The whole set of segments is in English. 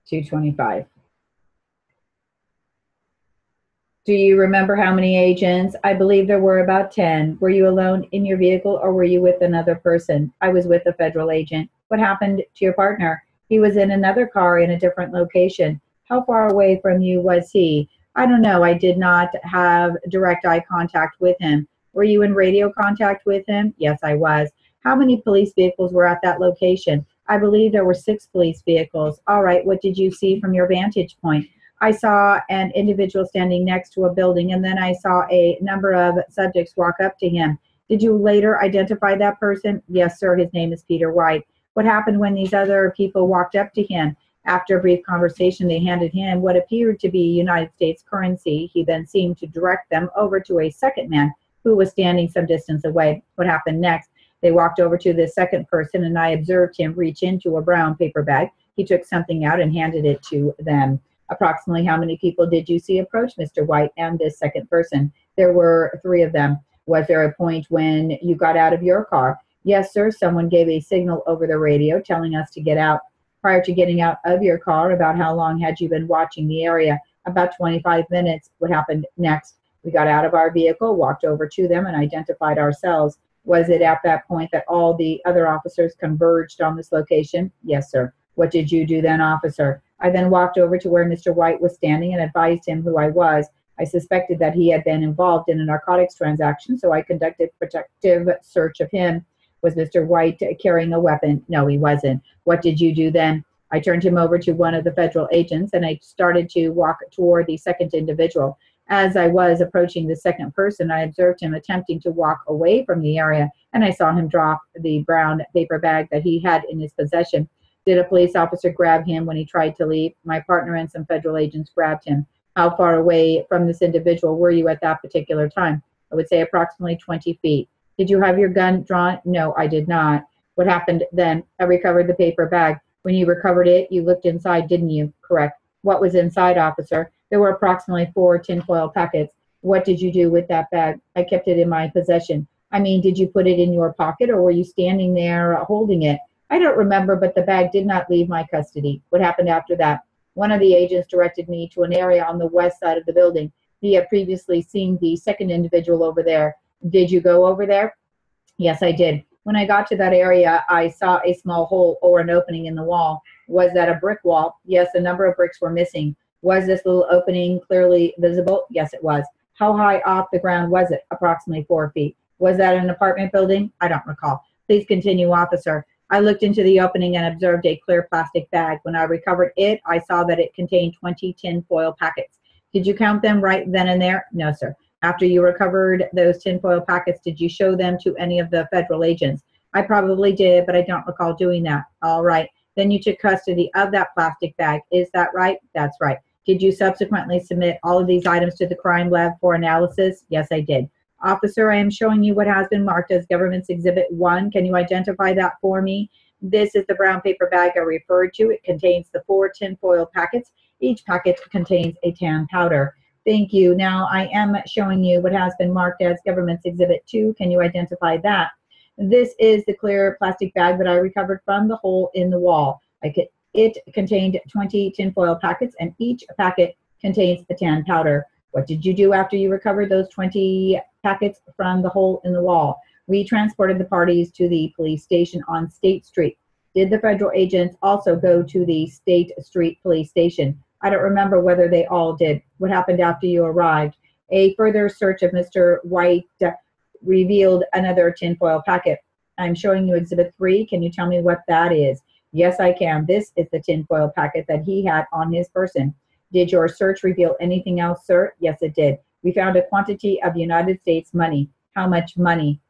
225. Do you remember how many agents? I believe there were about 10. Were you alone in your vehicle or were you with another person? I was with a federal agent. What happened to your partner? He was in another car in a different location. How far away from you was he? I don't know. I did not have direct eye contact with him. Were you in radio contact with him? Yes, I was. How many police vehicles were at that location? I believe there were 6 police vehicles. All right. What did you see from your vantage point? I saw an individual standing next to a building, and then I saw a number of subjects walk up to him. Did you later identify that person? Yes, sir. His name is Peter White. What happened when these other people walked up to him? After a brief conversation, they handed him what appeared to be United States currency. He then seemed to direct them over to a second man who was standing some distance away. What happened next? They walked over to the second person, and I observed him reach into a brown paper bag. He took something out and handed it to them. Approximately how many people did you see approach Mr. White and this second person? There were 3 of them. Was there a point when you got out of your car? Yes, sir. Someone gave a signal over the radio telling us to get out. Prior to getting out of your car, about how long had you been watching the area? About 25 minutes. What happened next? We got out of our vehicle, walked over to them, and identified ourselves. Was it at that point that all the other officers converged on this location? Yes, sir. What did you do then, officer? I then walked over to where Mr. White was standing and advised him who I was. I suspected that he had been involved in a narcotics transaction, so I conducted protective search of him. Was Mr. White carrying a weapon? No, he wasn't. What did you do then? I turned him over to one of the federal agents, and I started to walk toward the second individual. As I was approaching the second person, I observed him attempting to walk away from the area, and I saw him drop the brown paper bag that he had in his possession. Did a police officer grab him when he tried to leave? My partner and some federal agents grabbed him. How far away from this individual were you at that particular time? I would say approximately 20 feet. Did you have your gun drawn? No, I did not. What happened then? I recovered the paper bag. When you recovered it, you looked inside, didn't you? Correct. What was inside, officer? There were approximately 4 tinfoil packets. What did you do with that bag? I kept it in my possession. I mean, did you put it in your pocket or were you standing there holding it? I don't remember, but the bag did not leave my custody. What happened after that? One of the agents directed me to an area on the west side of the building. He had previously seen the second individual over there. Did you go over there? Yes, I did. When I got to that area, I saw a small hole or an opening in the wall. Was that a brick wall? Yes, a number of bricks were missing. Was this little opening clearly visible? Yes, it was. How high off the ground was it? Approximately 4 feet. Was that an apartment building? I don't recall. Please continue, officer. I looked into the opening and observed a clear plastic bag. When I recovered it, I saw that it contained 20 tinfoil packets. Did you count them right then and there? No, sir. After you recovered those tinfoil packets, did you show them to any of the federal agents? I probably did, but I don't recall doing that. All right. Then you took custody of that plastic bag. Is that right? That's right. Did you subsequently submit all of these items to the crime lab for analysis? Yes, I did. Officer, I am showing you what has been marked as Government's Exhibit 1. Can you identify that for me? This is the brown paper bag I referred to. It contains the 4 tinfoil packets. Each packet contains a tan powder. Thank you. Now I am showing you what has been marked as Government's Exhibit 2. Can you identify that? This is the clear plastic bag that I recovered from the hole in the wall. It contained 20 tinfoil packets, and each packet contains a tan powder. What did you do after you recovered those 20 packets from the hole in the wall? We transported the parties to the police station on State Street. Did the federal agents also go to the State Street police station? I don't remember whether they all did. What happened after you arrived? A further search of Mr. White revealed another tinfoil packet. I'm showing you Exhibit 3. Can you tell me what that is? Yes, I can. This is the tinfoil packet that he had on his person. Did your search reveal anything else, sir? Yes, it did. We found a quantity of United States money. How much money?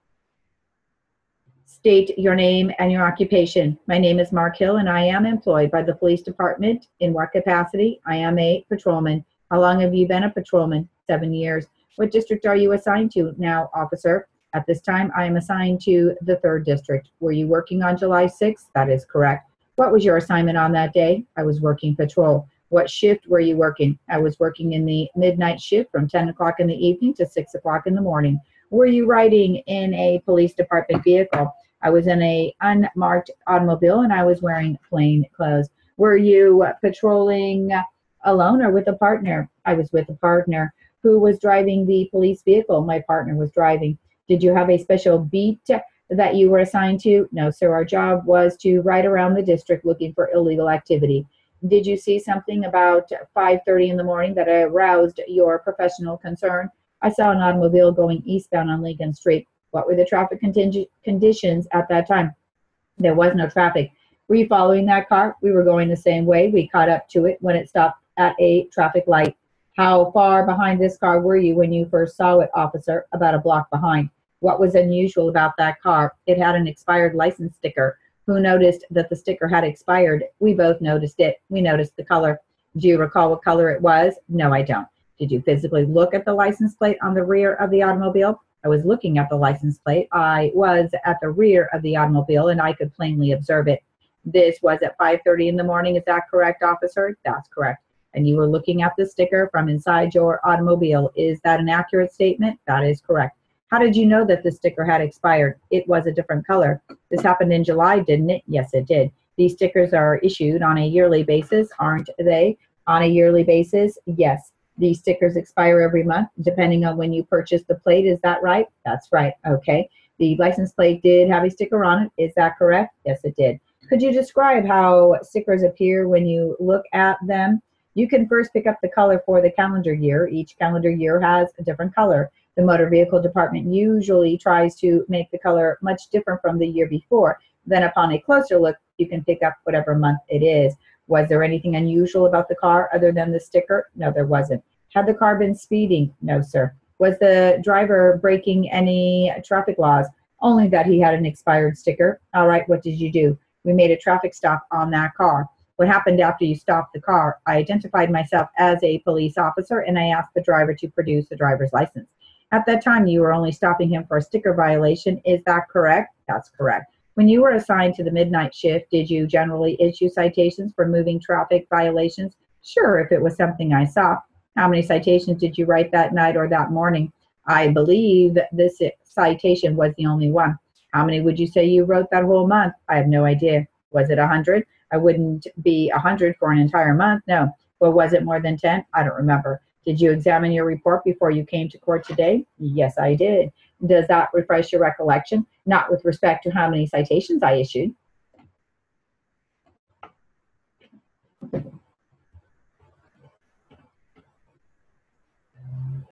State your name and your occupation. My name is Mark Hill, and I am employed by the police department. In what capacity? I am a patrolman. How long have you been a patrolman? 7 years. What district are you assigned to now, officer? At this time, I am assigned to the 3rd District. Were you working on July 6th? That is correct. What was your assignment on that day? I was working patrol. What shift were you working? I was working in the midnight shift from 10 o'clock in the evening to 6 o'clock in the morning. Were you riding in a police department vehicle? I was in a unmarked automobile and I was wearing plain clothes. Were you patrolling alone or with a partner? I was with a partner. Who was driving the police vehicle? My partner was driving. Did you have a special beat that you were assigned to? No, sir. Our job was to ride around the district looking for illegal activity. Did you see something about 5:30 in the morning that aroused your professional concern? I saw an automobile going eastbound on Lincoln Street. What were the traffic conditions at that time? There was no traffic. Were you following that car? We were going the same way. We caught up to it when it stopped at a traffic light. How far behind this car were you when you first saw it, officer? About a block behind. What was unusual about that car? It had an expired license sticker. Who noticed that the sticker had expired? We both noticed it. We noticed the color. Do you recall what color it was? No, I don't. Did you physically look at the license plate on the rear of the automobile? I was looking at the license plate. I was at the rear of the automobile and I could plainly observe it. This was at 5:30 in the morning. Is that correct, officer? That's correct. And you were looking at the sticker from inside your automobile. Is that an accurate statement? That is correct. How did you know that the sticker had expired? It was a different color. This happened in July, didn't it? Yes, it did. These stickers are issued on a yearly basis, aren't they? On a yearly basis? Yes. These stickers expire every month, depending on when you purchase the plate. Is that right? That's right. Okay. The license plate did have a sticker on it. Is that correct? Yes, it did. Could you describe how stickers appear when you look at them? You can first pick up the color for the calendar year. Each calendar year has a different color. The motor vehicle department usually tries to make the color much different from the year before. Then upon a closer look, you can pick up whatever month it is. Was there anything unusual about the car other than the sticker? No, there wasn't. Had the car been speeding? No, sir. Was the driver breaking any traffic laws? Only that he had an expired sticker. All right, what did you do? We made a traffic stop on that car. What happened after you stopped the car? I identified myself as a police officer and I asked the driver to produce the driver's license. At that time, you were only stopping him for a sticker violation. Is that correct? That's correct. When you were assigned to the midnight shift, did you generally issue citations for moving traffic violations? Sure, if it was something I saw. How many citations did you write that night or that morning? I believe this citation was the only one. How many would you say you wrote that whole month? I have no idea. Was it 100? I wouldn't be 100 for an entire month. No. Well, was it more than 10? I don't remember. Did you examine your report before you came to court today? Yes, I did. Does that refresh your recollection? Not with respect to how many citations I issued.